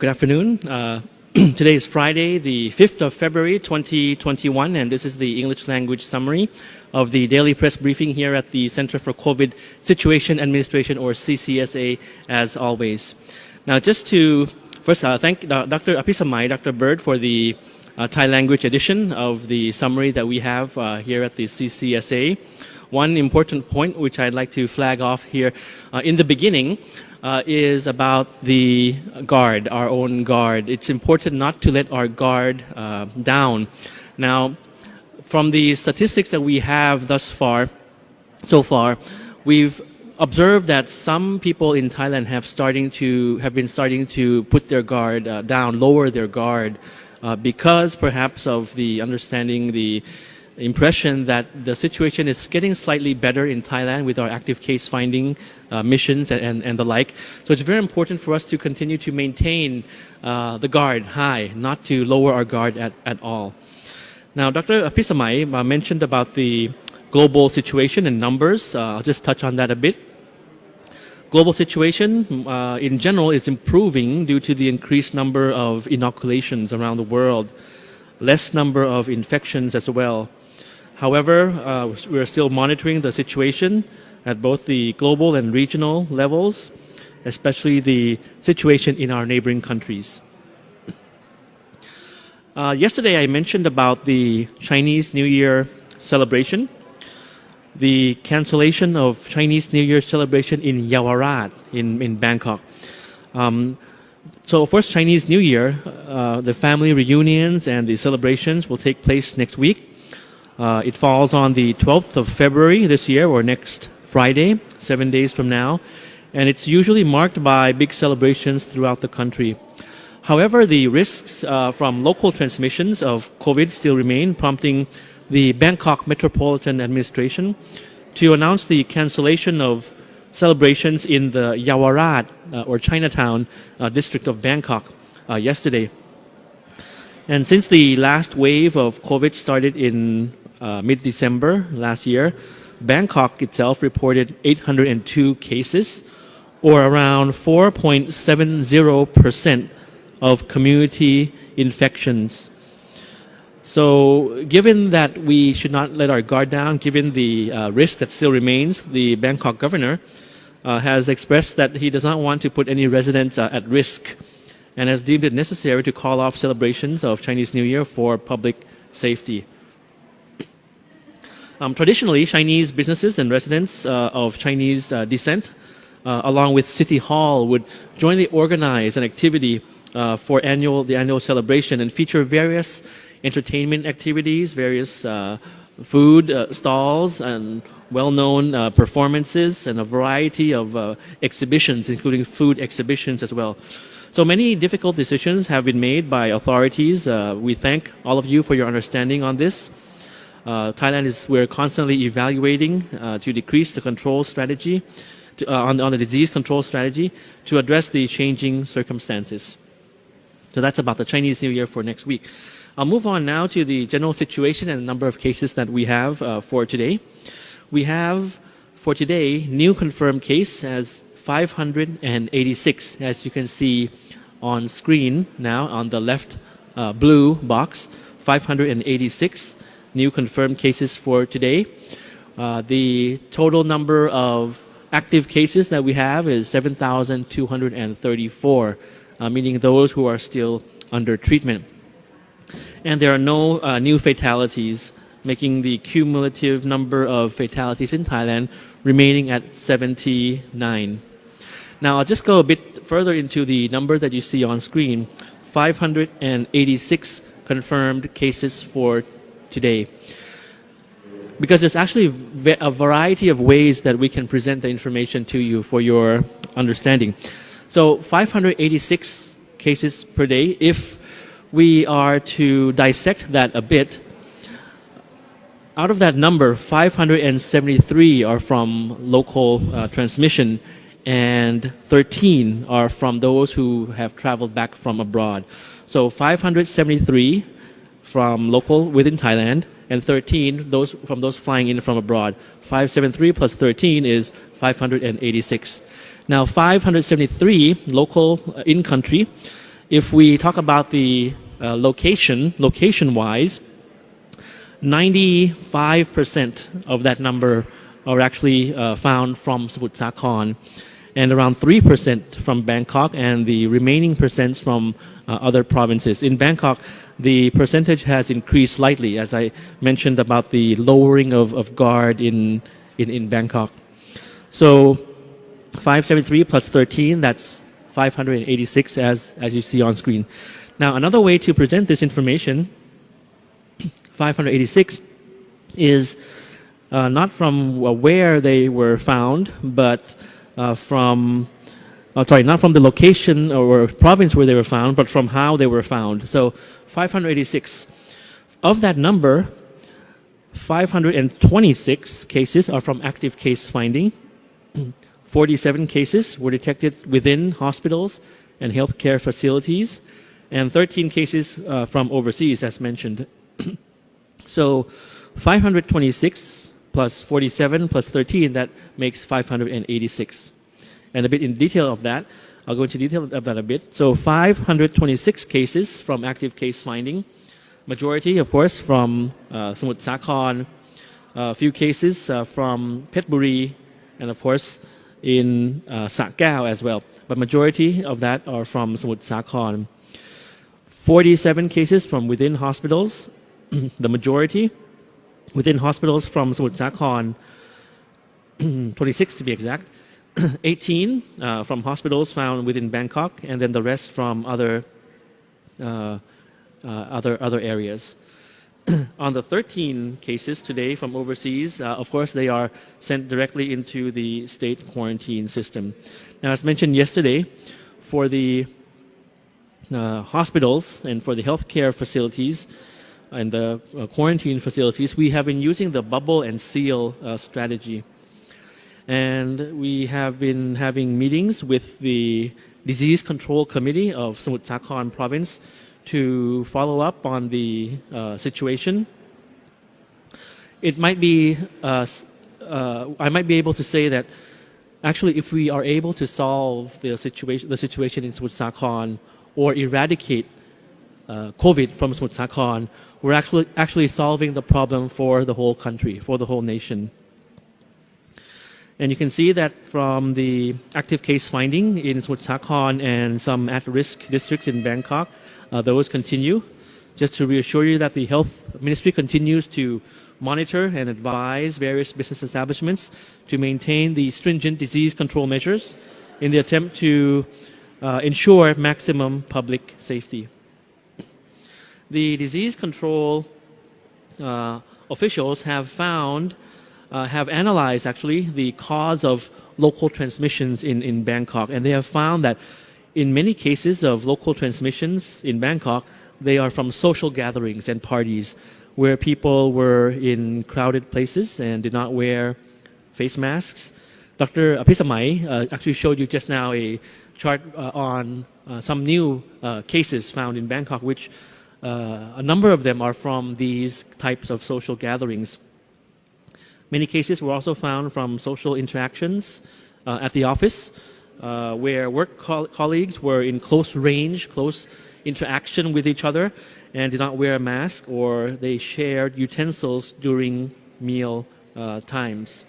Good afternoon. Today is Friday, the 5th of February, 2021, and this is the English language summary of the daily press briefing here at the Center for COVID Situation Administration, or CCSA, as always. Now, just to first thank Dr. Apisamai, Dr. Bird, for the Thai language edition of the summary that we have here at the CCSA. One important point which I'd like to flag off here in the beginning is about the guard, our own guard. It's important not to let our guard down. Now, from the statistics that we have so far, we've observed that some people in Thailand have been starting to put their guard down, lower their guard, because perhaps of the understanding, the impression that the situation is getting slightly better in Thailand with our active case finding missions and the like. So it's very important for us to continue to maintain the guard high, not to lower our guard at all. Now, Dr. Apisamai mentioned about the global situation and numbers. I'll just touch on that a bit. Global situation in general is improving due to the increased number of inoculations around the world, less number of infections as well. However, we're still monitoring the situation at both the global and regional levels, especially the situation in our neighboring countries. Yesterday, I mentioned about the Chinese New Year celebration, the cancellation of Chinese New Year celebration in Yaowarat in Bangkok. So, of course, Chinese New Year, the family reunions and the celebrations will take place next week. It falls on the 12th of February this year, or next Friday, 7 days from now, and it's usually marked by big celebrations throughout the country. However, the risks from local transmissions of COVID still remain, prompting the Bangkok Metropolitan Administration to announce the cancellation of celebrations in the Yaowarat or Chinatown district of Bangkok yesterday. And since the last wave of COVID started in mid-December last year, Bangkok itself reported 802 cases, or around 4.70% of community infections. So given that we should not let our guard down, given the risk that still remains, the Bangkok governor has expressed that he does not want to put any residents at risk, and has deemed it necessary to call off celebrations of Chinese New Year for public safety. Traditionally, Chinese businesses and residents of Chinese descent, along with City Hall, would jointly organize an activity for the annual celebration and feature various entertainment activities, various food stalls, and well-known performances, and a variety of exhibitions, including food exhibitions as well. So many difficult decisions have been made by authorities. We thank all of you for your understanding on this. We're constantly evaluating to decrease the control strategy, on the disease control strategy, to address the changing circumstances. So that's about the Chinese New Year for next week. I'll move on now to the general situation and the number of cases that we have for today. We have, for today, new confirmed case as 586, as you can see on screen now on the left blue box, 586 new confirmed cases for today. The total number of active cases that we have is 7,234, meaning those who are still under treatment. And there are no new fatalities, making the cumulative number of fatalities in Thailand remaining at 79. Now, I'll just go a bit further into the number that you see on screen, 586 confirmed cases for today. Because there's actually a variety of ways that we can present the information to you for your understanding. So 586 cases per day. If we are to dissect that a bit, out of that number, 573 are from local transmission, and 13 are from those who have traveled back from abroad. So 573 from local within Thailand, and 13 from those flying in from abroad. 573 plus 13 is 586. Now, 573 local in-country If we talk about the location-wise, 95% of that number are actually found from Samut Sakhon, and around 3% from Bangkok, and the remaining percents from other provinces. In Bangkok, the percentage has increased slightly, as I mentioned about the lowering of guard in Bangkok. So 573 plus 13, that's 586 as you see on screen. Now, another way to present this information, 586, is not from where they were found, but not from the location or province where they were found, but from how they were found. So 586. Of that number, 526 cases are from active case finding. 47 cases were detected within hospitals and healthcare facilities, and 13 cases from overseas, as mentioned. So 526 plus 47 plus 13, that makes 586. And a bit in detail of that, I'll go into detail of that a bit. So 526 cases from active case finding, majority, of course, from Samut Sakhon, a few cases from Phetchaburi, and of course in Sa Kaeo as well. But majority of that are from Samut Sakhon. 47 cases from within hospitals, the majority within hospitals from Samut Sakhon, 26 to be exact. 18 from hospitals found within Bangkok, and then the rest from other areas. On the 13 cases today from overseas, of course, they are sent directly into the state quarantine system. Now, as mentioned yesterday, for the hospitals and for the healthcare facilities and the quarantine facilities, we have been using the bubble and seal strategy. And we have been having meetings with the Disease Control Committee of Samut Sakhon Province to follow up on the situation. It might be, I might be able to say that actually if we are able to solve the situation in Samut Sakhon or eradicate COVID from Samut Sakhon, we're actually solving the problem for the whole country, for the whole nation. And you can see that from the active case finding in Samut Sakhon and some at-risk districts in Bangkok, those continue. Just to reassure you that the Health Ministry continues to monitor and advise various business establishments to maintain the stringent disease control measures in the attempt to ensure maximum public safety. The disease control officials have analyzed actually the cause of local transmissions in Bangkok, and they have found that in many cases of local transmissions in Bangkok, they are from social gatherings and parties where people were in crowded places and did not wear face masks. Dr. Apisamai actually showed you just now a chart on some new cases found in Bangkok, which a number of them are from these types of social gatherings. Many cases were also found from social interactions at the office, where work colleagues were in close range, close interaction with each other, and did not wear a mask, or they shared utensils during meal times.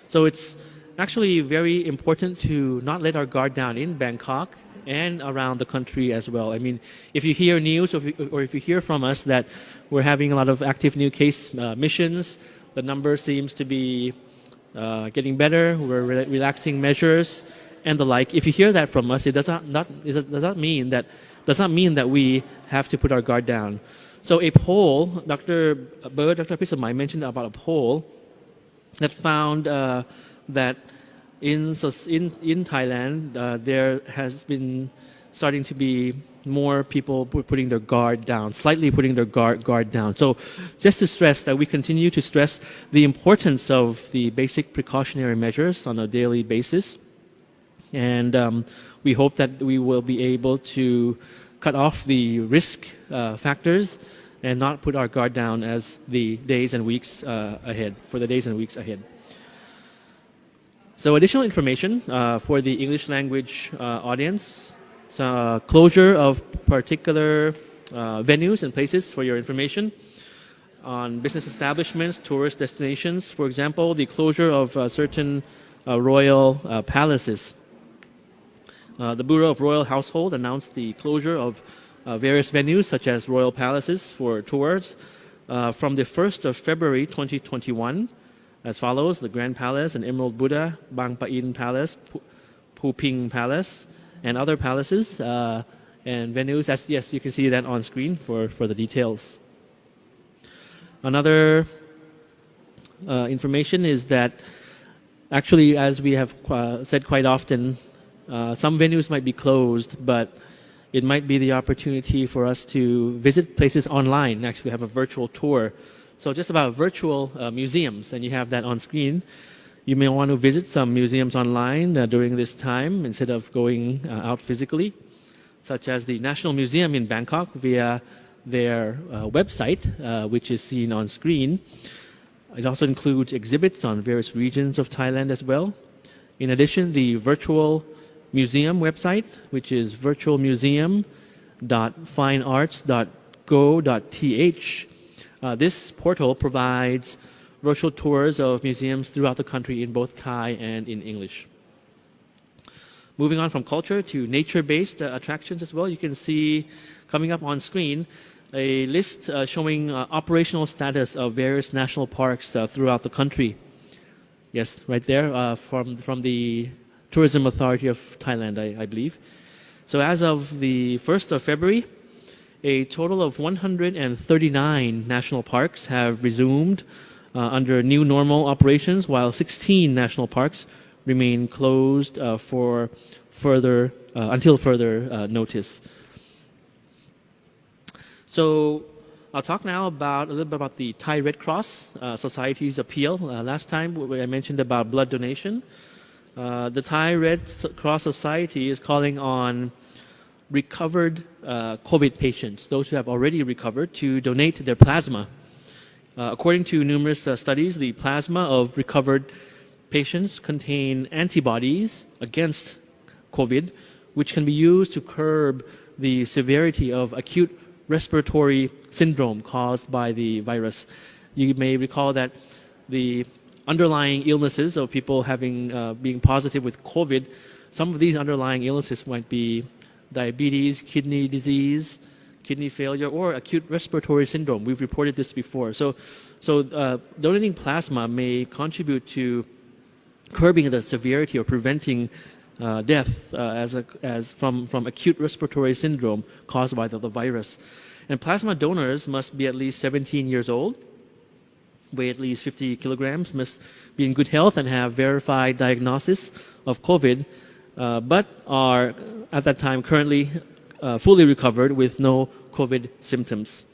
So it's actually very important to not let our guard down in Bangkok and around the country as well. I mean, if you hear news or if you hear from us that we're having a lot of active new case missions, the number seems to be getting better, we're relaxing measures and the like. If you hear that from us, it does not mean that we have to put our guard down. So a poll, Dr. Pisamai mentioned about a poll that found that in Thailand there has been starting to be more people putting their guard down, slightly putting their guard down. So just to stress that we continue to stress the importance of the basic precautionary measures on a daily basis. And we hope that we will be able to cut off the risk factors and not put our guard down as the days and weeks ahead. So additional information for the English language audience. closure of particular venues and places for your information. On business establishments, tourist destinations, for example, the closure of certain royal palaces. The Bureau of Royal Household announced the closure of various venues such as royal palaces for tours from the 1st of February 2021 as follows: the Grand Palace and Emerald Buddha, Bang Pa-in Palace, Puping Palace, and other palaces and venues. Yes, you can see that on screen for the details. Another information is that actually, as we have said quite often, some venues might be closed, but it might be the opportunity for us to visit places online, actually have a virtual tour. So just about virtual museums, and you have that on screen. You may want to visit some museums online during this time instead of going out physically, such as the National Museum in Bangkok via their website, which is seen on screen. It also includes exhibits on various regions of Thailand as well. In addition, the virtual museum website, which is virtualmuseum.finearts.go.th. This portal provides virtual tours of museums throughout the country in both Thai and in English. Moving on from culture to nature-based attractions as well, you can see coming up on screen a list showing operational status of various national parks throughout the country. Yes, right there from the Tourism Authority of Thailand, I believe. So as of the 1st of February, a total of 139 national parks have resumed under new normal operations, while 16 national parks remain closed for until further notice. So I'll talk now a little bit about the Thai Red Cross Society's appeal. Last time I mentioned about blood donation. The Thai Red Cross Society is calling on recovered COVID patients, those who have already recovered, to donate their plasma. According to numerous studies, the plasma of recovered patients contain antibodies against COVID, which can be used to curb the severity of acute respiratory syndrome caused by the virus. You may recall that the underlying illnesses of people being positive with COVID, some of these underlying illnesses might be diabetes, kidney disease, kidney failure, or acute respiratory syndrome. We've reported this before. So donating plasma may contribute to curbing the severity or preventing death from acute respiratory syndrome caused by the virus. And plasma donors must be at least 17 years old, weigh at least 50 kilograms, must be in good health and have verified diagnosis of COVID, but are at that time currently fully recovered with no COVID symptoms.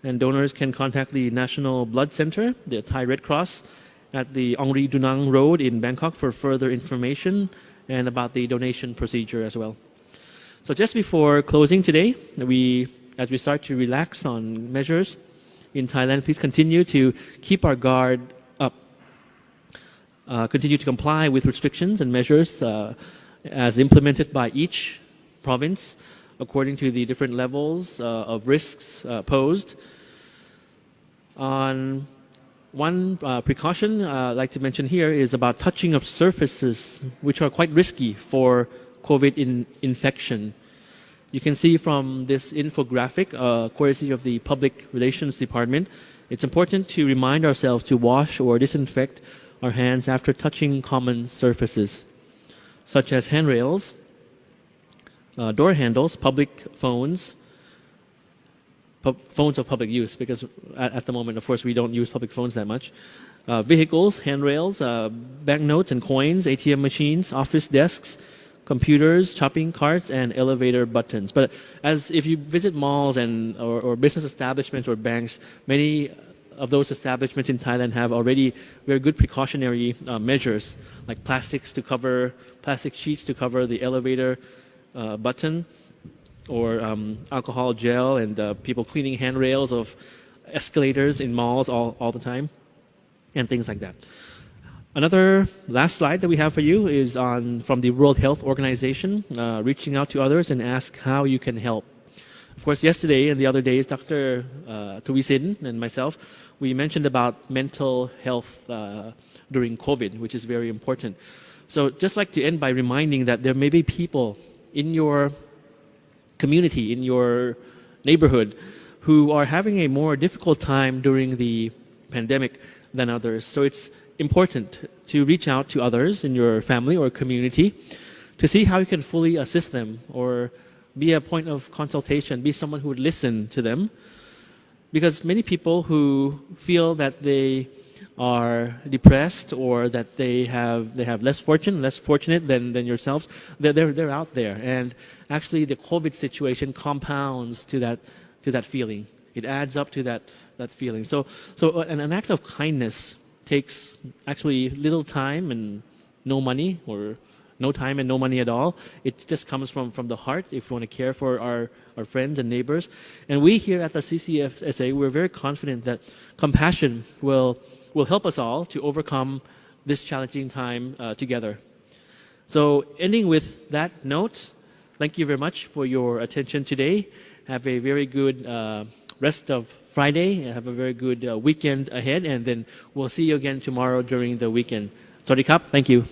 And donors can contact the National Blood Center, the Thai Red Cross, at the Ongri Dunang Road in Bangkok for further information and about the donation procedure as well. So just before closing today, as we start to relax on measures in Thailand, please continue to keep our guard up. Continue to comply with restrictions and measures as implemented by each province according to the different levels of risks posed. On one precaution I'd like to mention here is about touching of surfaces which are quite risky for COVID infection. You can see from this infographic, courtesy of the Public Relations Department, it's important to remind ourselves to wash or disinfect our hands after touching common surfaces, such as handrails, door handles, public phones, phones of public use, because at the moment, of course, we don't use public phones that much. Vehicles, handrails, banknotes and coins, ATM machines, office desks, computers, shopping carts, and elevator buttons. But if you visit malls or business establishments or banks, many of those establishments in Thailand have already very good precautionary measures, like plastic sheets to cover the elevator button, or alcohol gel, and people cleaning handrails of escalators in malls all the time, and things like that. Another last slide that we have for you is from the World Health Organization, reaching out to others and ask how you can help. Of course, yesterday and the other days, Dr. Tuwisin and myself, we mentioned about mental health during COVID, which is very important. So just like to end by reminding that there may be people in your community, in your neighborhood, who are having a more difficult time during the pandemic than others. So it's important to reach out to others in your family or community to see how you can fully assist them or be a point of consultation, be someone who would listen to them. Because many people who feel that they are depressed or that they have less fortunate than yourselves, they're out there. And actually the COVID situation compounds to that feeling. It adds up to that feeling. So an act of kindness takes actually little time and no money, or no time and no money at all. It just comes from the heart if we want to care for our friends and neighbors. And we here at the CCSA, we're very confident that compassion will help us all to overcome this challenging time together. So ending with that note, thank you very much for your attention today. Have a very good rest of Friday, and have a very good weekend ahead, and then we'll see you again tomorrow during the weekend. Sawasdee krap. Thank you.